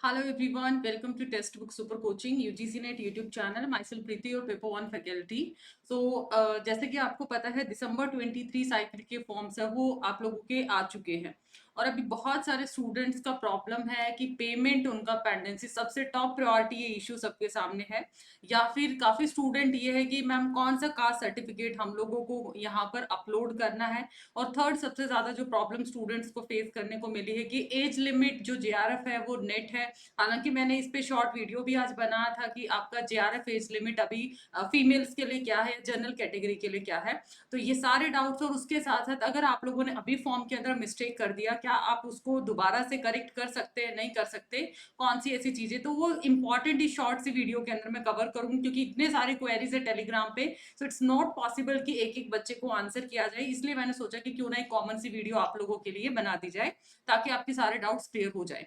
Hello everyone, welcome to Textbook Super Coaching UGC Net YouTube channel. Myself Preeti और paper one faculty. जैसे कि आपको पता है दिसंबर 23 साइकिल के फॉर्म्स है वो आप लोगों के आ चुके हैं और अभी बहुत सारे स्टूडेंट्स का प्रॉब्लम है कि पेमेंट उनका पेंडेंसी सबसे टॉप प्रायोरिटी ये इशू सबके सामने है. या फिर काफी स्टूडेंट ये है कि मैम कौन सा कास्ट सर्टिफिकेट हम लोगों को यहाँ पर अपलोड करना है. और थर्ड सबसे ज्यादा जो प्रॉब्लम स्टूडेंट्स को फेस करने को मिली है कि एज लिमिट जो जेआरएफ है वो नेट है. हालांकि मैंने इस पे शॉर्ट वीडियो भी आज बनाया था कि आपका जेआरएफ एज लिमिट अभी फीमेल्स के लिए क्या है, जनरल कैटेगरी के लिए क्या है. तो ये सारे डाउट्स और उसके साथ साथ अगर आप लोगों ने अभी फॉर्म के अंदर मिस्टेक कर दिया, क्या आप उसको दोबारा से करेक्ट कर सकते हैं, नहीं कर सकते, कौन सी ऐसी चीजें, तो वो इंपॉर्टेंट इस शॉर्ट सी वीडियो के अंदर मैं कवर करूंगी क्योंकि इतने सारे क्वेरीज है टेलीग्राम पे. सो इट्स नॉट पॉसिबल कि एक एक बच्चे को आंसर किया जाए, इसलिए मैंने सोचा कि क्यों ना एक कॉमन सी वीडियो आप लोगों के लिए बना दी जाए ताकि आपके सारे डाउट्स क्लियर हो जाए.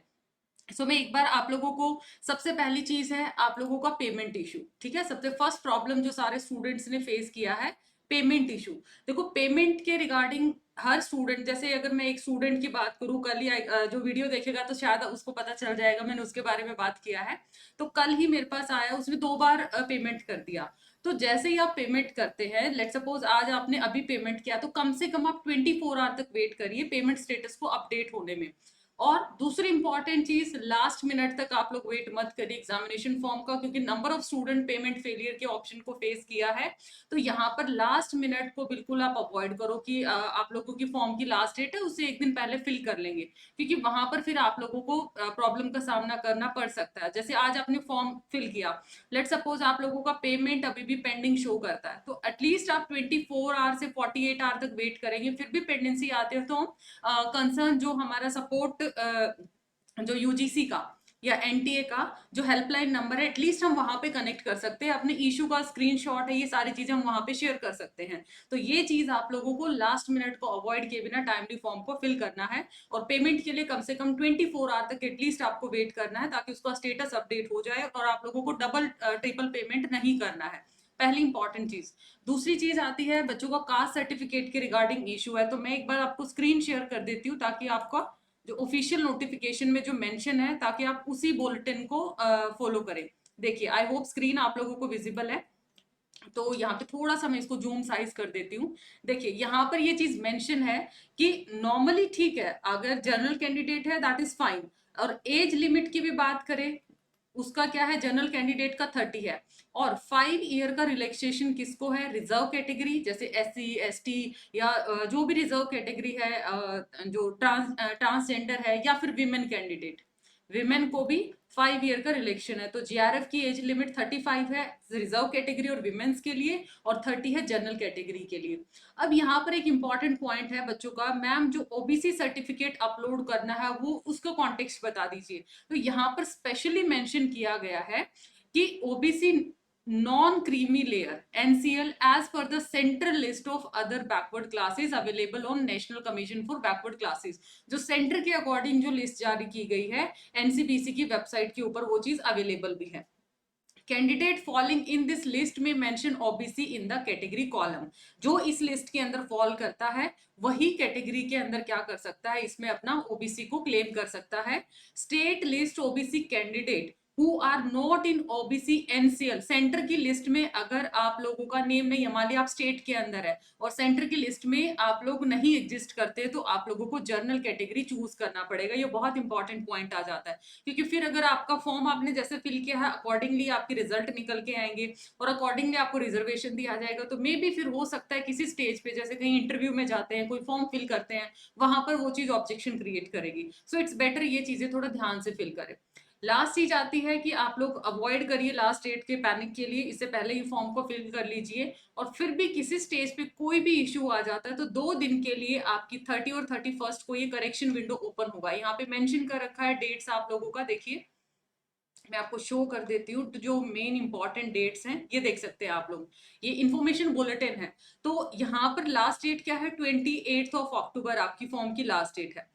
मैं एक बार आप लोगों को, सबसे पहली चीज है आप लोगों का पेमेंट इशू. ठीक है, सबसे फर्स्ट प्रॉब्लम जो सारे स्टूडेंट्स ने फेस किया है, पेमेंट इशू. देखो पेमेंट के रिगार्डिंग हर स्टूडेंट, जैसे अगर मैं एक स्टूडेंट की बात करूं, कल ही जो वीडियो देखेगा तो शायद उसको पता चल जाएगा, मैंने उसके बारे में बात किया है. तो कल ही मेरे पास आया, उसने 2 बार पेमेंट कर दिया. तो जैसे ही आप पेमेंट करते हैं, लेट सपोज आज आपने अभी पेमेंट किया, तो कम से कम आप 24 आवर तक वेट करिए पेमेंट स्टेटस को अपडेट होने में. और दूसरी इंपॉर्टेंट चीज, लास्ट मिनट तक आप लोग वेट मत करिए एग्जामिनेशन फॉर्म का, क्योंकि number of student payment failure के ऑप्शन को फेस किया है. तो यहाँ पर लास्ट मिनट को बिल्कुल आप अवॉइड करो कि आप लोगों की फॉर्म की लास्ट डेट है उससे एक दिन पहले फिल कर लेंगे, क्योंकि वहां पर फिर आप लोगों को प्रॉब्लम का सामना करना पड़ सकता है. जैसे आज आपने फॉर्म फिल किया, लेट सपोज आप लोगों का पेमेंट अभी भी पेंडिंग शो करता है, तो एटलीस्ट आप 24 आवर से 48 आवर तक वेट करेंगे. फिर भी पेंडेंसी आते हो तो कंसर्न जो हमारा सपोर्ट, जो यूजीसी का या एनटीए का जो हेल्पलाइन नंबर है, एटलीस्ट हम वहां पे कनेक्ट कर सकते हैं. अपने इशू का स्क्रीनशॉट है, ये सारी चीजें हम वहां पे शेयर कर सकते हैं. तो ये चीज आप लोगों को लास्ट मिनट को अवॉइड किए बिना टाइमली फॉर्म को फिल करना है. और पेमेंट के लिए कम से कम 24 आवर तक एटलीस्ट आपको वेट करना है ताकि उसका स्टेटस अपडेट हो जाए और आप लोगों को डबल ट्रिपल पेमेंट नहीं करना है. पहली इंपॉर्टेंट चीज. दूसरी चीज आती है बच्चों का कास्ट सर्टिफिकेट के रिगार्डिंग इशू है, तो मैं एक बार आपको स्क्रीन शेयर कर देती हूँ ताकि आपका जो ऑफिशियल नोटिफिकेशन में जो मेंशन है, ताकि आप उसी बुलेटिन को फॉलो करें. देखिए, आई होप स्क्रीन आप लोगों को विजिबल है. तो यहाँ पे थोड़ा सा मैं इसको जूम साइज कर देती हूँ. देखिए यहाँ पर ये चीज मेंशन है कि नॉर्मली ठीक है, अगर जनरल कैंडिडेट है दैट इज फाइन. और एज लिमिट की भी बात करें, उसका क्या है, जनरल कैंडिडेट का 30 है. और 5 ईयर का रिलैक्सेशन किसको है, रिजर्व कैटेगरी जैसे SC ST या जो भी रिजर्व कैटेगरी है, जो ट्रांसजेंडर है या फिर विमेन कैंडिडेट, विमेन को भी 5 ईयर का रिलेक्शन है. तो जीआरएफ की एज लिमिट 35 है रिजर्व कैटेगरी और विमेन्स के लिए, और 30 है जनरल कैटेगरी के लिए. अब यहाँ पर एक इंपॉर्टेंट पॉइंट है बच्चों का, मैम जो ओबीसी सर्टिफिकेट अपलोड करना है वो उसका कॉन्टेक्स्ट बता दीजिए. तो यहाँ पर स्पेशली मेंशन किया गया है कि OBC non creamy layer NCL as per the central list of other backward classes available on National Commission for Backward Classes. जो सेंटर के अकॉर्डिंग जो लिस्ट जारी की गई है NCBC की वेबसाइट के ऊपर, वो चीज अवेलेबल भी है. Candidate falling in this list में mention OBC in the category column. जो इस लिस्ट के अंदर फॉल करता है वही कैटेगरी के अंदर क्या कर सकता है, इसमें अपना ओबीसी को क्लेम कर सकता है. State list OBC candidate who are not in OBC NCL, centre की लिस्ट में अगर आप लोगों का नेम नहीं है, मान लिया आप स्टेट के अंदर है और सेंटर की लिस्ट में आप लोग नहीं एग्जिस्ट करते, तो आप लोगों को जनरल कैटेगरी चूज करना पड़ेगा. ये बहुत इंपॉर्टेंट पॉइंट आ जाता है, क्योंकि फिर अगर आपका फॉर्म आपने जैसे फिल किया है अकॉर्डिंगली आपके रिजल्ट निकल के आएंगे और अकॉर्डिंगली आपको रिजर्वेशन दिया जाएगा, तो मे बी फिर हो सकता है किसी स्टेज पे, जैसे कहीं इंटरव्यू में जाते हैं, कोई फॉर्म फिल करते हैं, वहां पर वो चीज ऑब्जेक्शन क्रिएट करेगी. सो इट्स बेटर ये चीजें थोड़ा ध्यान से फिल करें. लास्ट चीज आती है कि आप लोग अवॉइड करिए लास्ट डेट के पैनिक के लिए, इससे पहले ही फॉर्म को फिल कर लीजिए. और फिर भी किसी स्टेज पे कोई भी इश्यू आ जाता है तो 2 दिन के लिए आपकी 30 और 31 को ये करेक्शन विंडो ओपन होगा. यहाँ पे मेंशन कर रखा है डेट्स आप लोगों का, देखिए मैं आपको शो कर देती हूँ. तो जो मेन इंपॉर्टेंट डेट्स हैं ये देख सकते हैं आप लोग, ये इन्फॉर्मेशन बुलेटिन है. तो यहाँ पर लास्ट डेट क्या है, 28 अक्टूबर आपकी फॉर्म की लास्ट डेट है.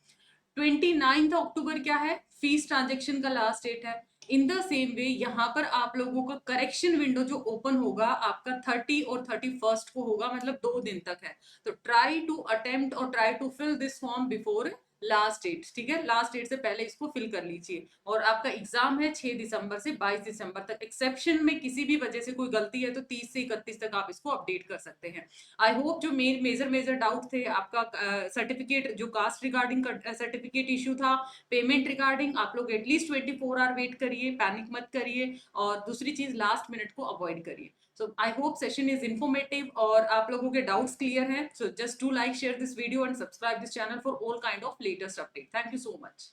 29 अक्टूबर क्या है, फीस ट्रांजेक्शन का लास्ट डेट है. इन द सेम वे यहाँ पर आप लोगों का करेक्शन विंडो जो ओपन होगा आपका 30 और 31 को होगा, मतलब 2 दिन तक है. तो ट्राई टू अटेम्प्ट और try to fill this form before last date, ठीक है, लास्ट डेट से पहले इसको फिल कर लीजिए। और आपका एग्जाम है 6 दिसंबर से 22 दिसंबर तक। एक्सेप्शन में किसी भी वजह से कोई गलती है तो 30 से 31 तक आप इसको अपडेट कर सकते हैं। आई होप जो मेजर मेजर डाउट थे आपका, सर्टिफिकेट जो कास्ट रिगार्डिंग सर्टिफिकेट इशू था, पेमेंट रिगार्डिंग, आप लोग एटलीस्ट 24 आवर वेट करिए, पैनिक मत करिए, और दूसरी चीज लास्ट मिनट को अवॉइड करिए। So I hope session is informative और आप लोगों के doubts clear हैं. So just do like, share this video and subscribe this channel for all kind of latest update. Thank you so much.